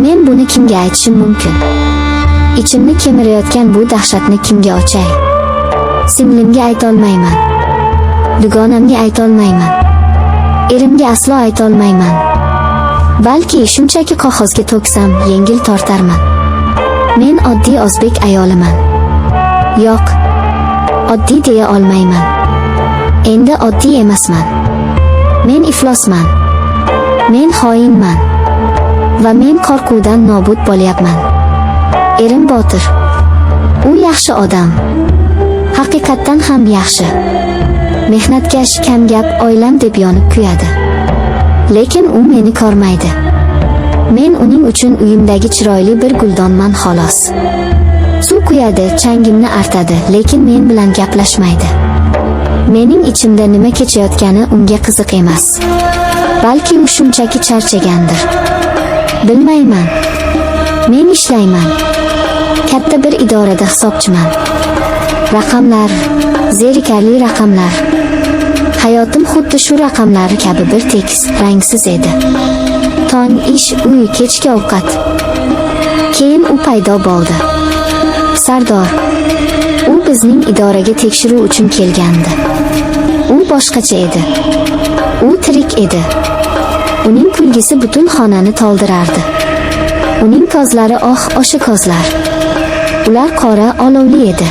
Men buni kimga aytishim mumkin? Ichimni kemirayotgan bu dahshatni kimga ochay? Singlimga aytolmayman. Dugonamga aytolmayman. Erimga aslo aytolmayman. Balki shunchaki qog'ozga to'ksam yengil tortarman. Men oddiy o'zbek ayoliman. Yo'q, oddiy deya olmayman. Endi oddiy emasman. Men iflosman. Men xoinman. Va men qo'rquvdan nobud bo'lyapman. Erim Botir. U yaxshi odam. Haqiqatdan ham yaxshi. Mehnatkash, kamgap, oilam deb yonib kuyadi. Lekin u meni ko'rmaydi. Men uning uchun uyimdagi chiroyli bir guldonman xolos. Suv quyadi, changimni artadi, lekin men bilan gaplashmaydi. Mening ichimda nima kechayotgani unga qiziq emas. Balki u shunchaki charchagandir. Bilmayman. Men ishlayman. Katta bir idorada hisobchiman. Raqamlar, zerikarli raqamlar. Hayotim xuddi shu raqamlar kabi bir tekis, rangsiz edi. Tong, ish, uy, kechki ovqat. Keyin u paydo bo'ldi. Sardor. U bizning idoraga tekshiruv uchun kelgandi. U boshqacha edi. U tirik edi. Uning kulgisi butun xonani to'ldirardi. Uning ko'zlari o'sha ko'zlar. Ular qora, olovli edi.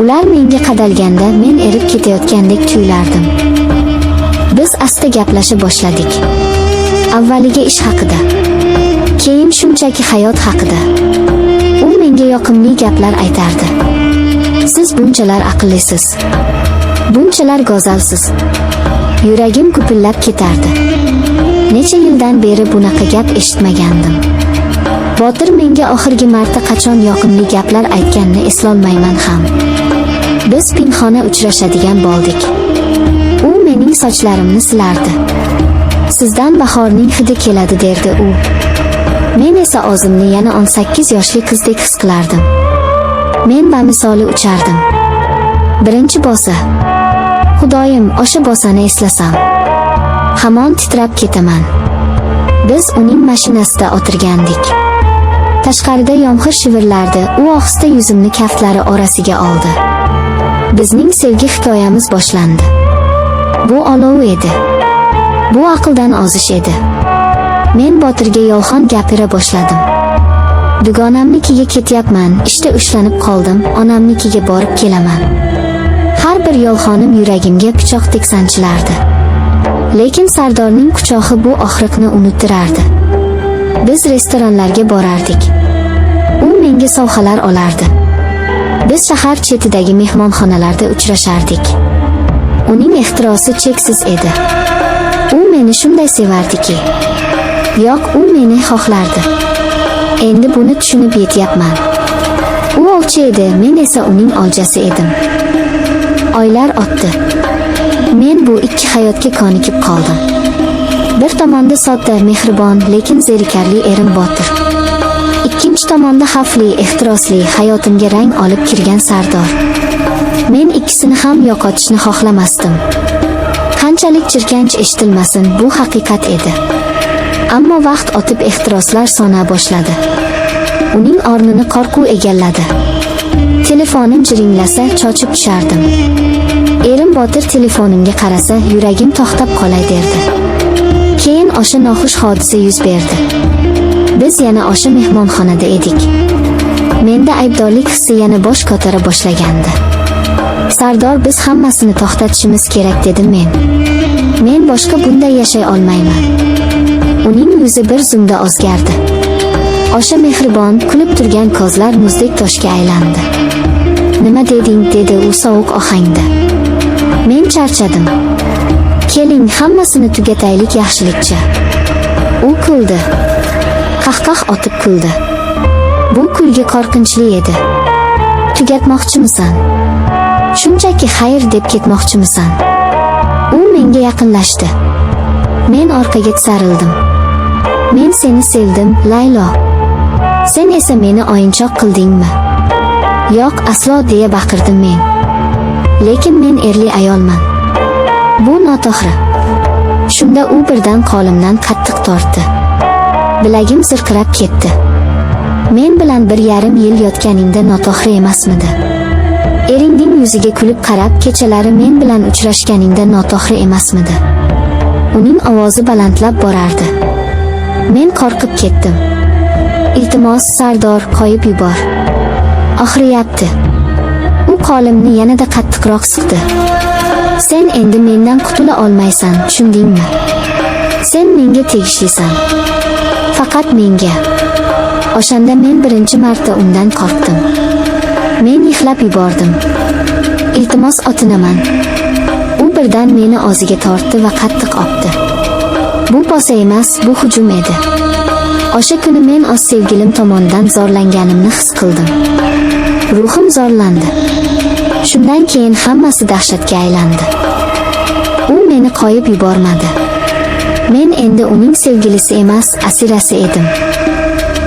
Ular menga qadalganda men erib ketayotgandek tuyulardim. Biz asta gaplasha boshladik. Avvaliga ish haqida, keyin shunchaki hayot haqida. U menga yoqimli gaplar aytardi. Siz bunchalar aqllisiz, bunchalar go'zalsiz. Yuragim gupillab ketardi. Necha yildan beri bunaqa gap eshitmagandim. Botir menga oxirgi marta qachon yoqimli gaplar aytganini eslolmayman ham. Biz pinhona uchrashadigan bo'ldik. U mening sochlarimni silardi. Sizdan bahorning hidi keladi derdi u. Men esa o'zimni yana 18 yoshli qizdek his qilardim. Men bamisoli uchardim. Birinchi bosa. Xudoyim, o'sha bosani eslasam, hamon titrab ketaman. Biz uning mashinasida o'tirgandik. Tashqarida yomg'ir shivirlardi. U ohista yuzimni kaftlari orasiga oldi. Bizning sevgi hikoyamiz boshlandi. Bu olov edi. Bu aqldan ozish edi. Men Botirga yolg'on gapira boshladim. Dugonamnikiga ketyapman, ishda ushlanib qoldim, onamnikiga borib kelaman. Har bir yolg'onim yuragimga pichoqdek sanchilardi. Lekin Sardorning quchog'i bu og'riqni unuttirardi. Biz restoranlarga borardik. U menga sovg'alar olardi. Biz shahar chetidagi mehmonxonalarda uchrashardik. Uning ehtirosi cheksiz edi. U meni shunday sevardiki. Yo'q, u meni xohlardi. Endi buni tushunib yetyapman. U ovchi edi, men esa uning oljasi edim. Oylar o'tdi. Men bu ikki hayotga ko'nikib qoldim. Bir tomonda sodda, mehribon, lekin zerikarli erim Botir. Ikkinchi tomonda xavfli, ehtirosli, hayotimga rang olib kirgan Sardor. Men ikkisini ham yo'qotishni xohlamasdim. Qanchalik jirkanch eshitilmasin, bu haqiqat edi. Ammo vaqt o'tib ehtiroslar sona boshladi. Uning o'rnini qo'rquv egalladi. Telefonim jiringlasa cho'chib tushardim. Erim Botir telefonimga qarasa, yuragim to'xtab qolay derdi. Keyin o'sha noxush hodisa yuz berdi. Biz yana o'sha mehmonxonada edik. Menda aybdorlik hissi yana bosh ko'tara boshlagandi. Sardor, biz hammasini to'xtatishimiz kerak dedim men. Men boshqa bunday yashay olmayman. Uning yuzi bir zumda o'zgardi. O'sha mehribon, kulib turgan ko'zlar muzdek toshga aylandi. Nima deding, dedi u sovuq ohangda. Men charchadim. Keling, hammasini tugataylik yaxshilikcha. U kuldi. Qahqah otib kuldi. Bu kulgi qo'rqinchli edi. Tugatmoqchimisan? Shunchaki xayr deb ketmoqchimisan? U menga yaqinlashdi. Men orqaga tisarildim. Men seni sevdim, Laylo. Sen esa meni o'yinchoq qildingmi? Yo'q, aslo deya baqirdim men. Lekin men erli ayolman. Bu noto'g'ri. Shunda u birdan qo'limdan qattiq tortdi. Bilagim zirqirab ketdi. Men bilan 1,5 yil yotganingda noto'g'ri emasmidi? Eringning yuziga kulib qarab, kechalari men bilan uchrashganingda noto'g'ri emasmidi? Uning ovozi balandlab borardi. Men qo'rqib ketdim. Iltimos, Sardor, qo'yib yubor. Og'riyapti. U qo'limni yanada qattiqroq siqdi. Sen endi mendan qutula olmaysan, tushundingmi? Sen menga tegishlisan. Faqat menga. O'shanda men birinchi marta undan qo'rqdim. Men yig'lab yubordim. Iltimos, otinaman. U birdan meni o'ziga tortdi va qattiq opdi. Bu bosa emas, bu hujum edi. O'sha kuni men o'z sevgilim tomonidan zo'rlanganimni his qildim. Ruhim zo'rlandi. Shundan keyin hammasi dahshatga aylandi. U meni qo'yib yubormadi. Men endi uning sevgilisi emas, asirasi edim.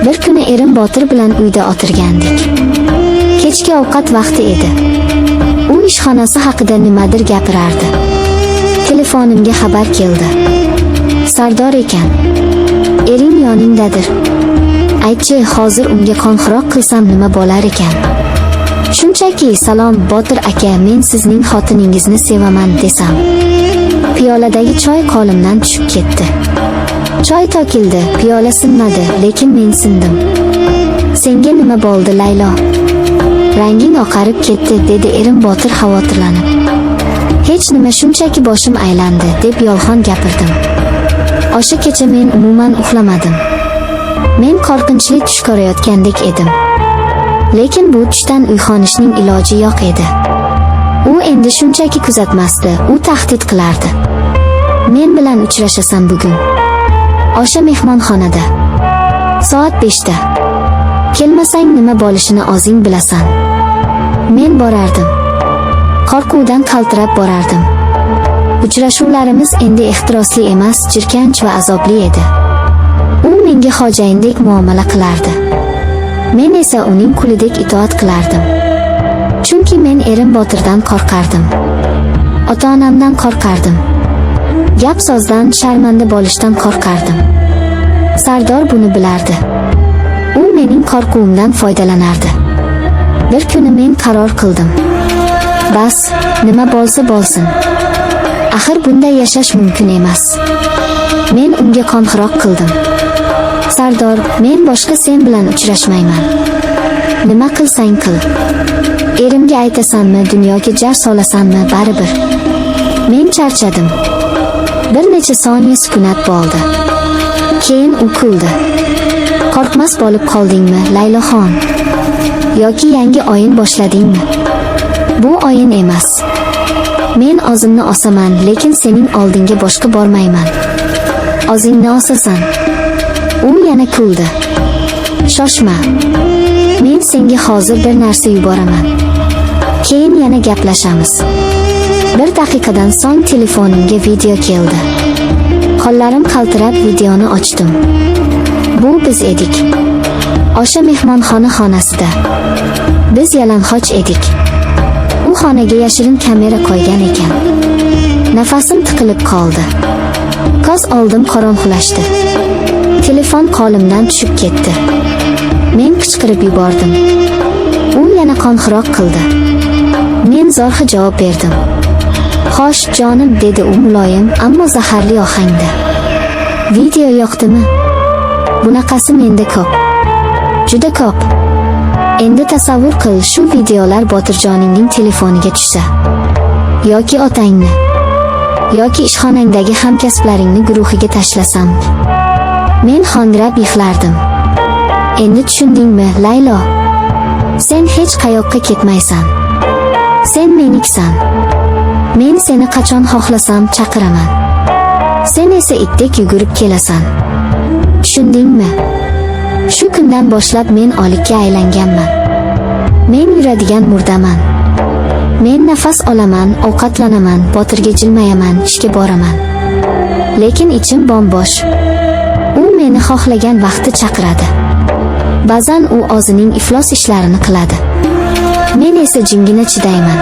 Bir kuni erim Botir bilan uyda o'tirgandik. Kechki ovqat vaqti edi. U ishxonasi haqida nimadir gapirardi. Telefonimga xabar keldi. Sardor ekan. Ering yoningdadir. Aytchi, hozir unga qo'ng'iroq qilsam nima bo'lar ekan? Shunchaki, salom Botir aka, men sizning xotiningizni sevaman desam. Piyoladagi choy qo'limdan tushib ketdi. Choy to'kildi, piyola sinmadi, lekin men sindim. Senga nima bo'ldi, Laylo? Ranging oqarib ketdi, dedi erim Botir xavotirlanib. Hech nima, shunchaki boshim aylandi, deb yolg'on gapirdim. O'sha kecha men umuman uxlamadim. Men qo'rqinchli tush ko'rayotgandek edim. Lekin bu tushdan uyg'onishning iloji yo'q edi. U endi shunchaki kuzatmasdi, u tahdid qilardi. Men bilan uchrashasan bugun. O'sha mehmonxonada. Soat 5da. Kelmasang nima bo'lishini o'zing bilasan. Men borardim. Qo'rquvdan qaltirab borardim. Uchrashuvlarimiz endi ehtirosli emas, jirkanch va azobli edi. U menga xo'jayindek muomala qilardi. Men esa uning qulidek itoat qilardim. Chunki men erim Botirdan qo'rqardim. Ota-onamdan qo'rqardim. Gap so'zdan, sharmanda bo'lishdan qo'rqardim. Sardor buni bilardi. U mening qo'rquvimdan foydalanardi. Bir kuni men qaror qildim. Bas, nima bo'lsa bo'lsin. Axir bunday yashash mumkin emas. Men unga qo'ng'iroq qildim. Sardor, men boshqa sen bilan uchrashmayman. Nima qilsang qil. Erimga aytasanmi, dunyoga jar solasanmi, baribir. Men charchadim. Bir necha soniya sukunat bo'ldi. Keyin u kuldi. Qo'rqmas bo'lib qoldingmi, Layloxon? Yoki yangi o'yin boshladingmi? Bu o'yin emas. Men o'zimni osaman, lekin sening oldinga boshqa bormayman. O'zingni osasan. U yana kuldi. Shoshma. Men senga hozir bir narsa yuboraman. Keyin yana gaplashamiz. Bir daqiqadan so'ng telefonimga video keldi. Qo'llarim qaltirab videoni ochdim. Bu biz edik. O'sha mehmonxona xonasida. Biz yalang'och edik. U xonaga yashirin kamera qo'ygan ekan. Nafasim tiqilib qoldi. Ko'z oldim qorong'ulashdi. Telefon qo'limdan tushib ketdi. Men qichqirib yubordim. U yana qo'ng'iroq qildi. Men zo'rg'a javob berdim. Xo'sh, jonim, dedi u muloyim, ammo zaharli ohangda. Video yoqdimi? Bunaqasi menda ko'p. Juda ko'p. Endi tasavvur qil, shu videolar Botirjoningning telefoniga tushsa, yoki otangni, yoki ishxonangdagi hamkasblaringni guruhiga tashlasam. Men xongrab yig'lardim. Endi tushundingmi, Laylo? Sen hech qayoqqa ketmaysan. Sen meniksan. Men seni qachon xohlasam chaqiraman. Sen esa itdek yugurib kelasan. Tushundingmi? Shu kundan boshlab men o'likka aylanganman. Men yuradigan murdaman. Men nafas olaman, ovqatlanaman, Botirga jilmayaman, ishga boraman. Lekin ichim bombosh. U meni xohlagan vaqti chaqiradi. Ba'zan u o'zining iflos ishlarini qiladi. Men esa jimgina chidayman.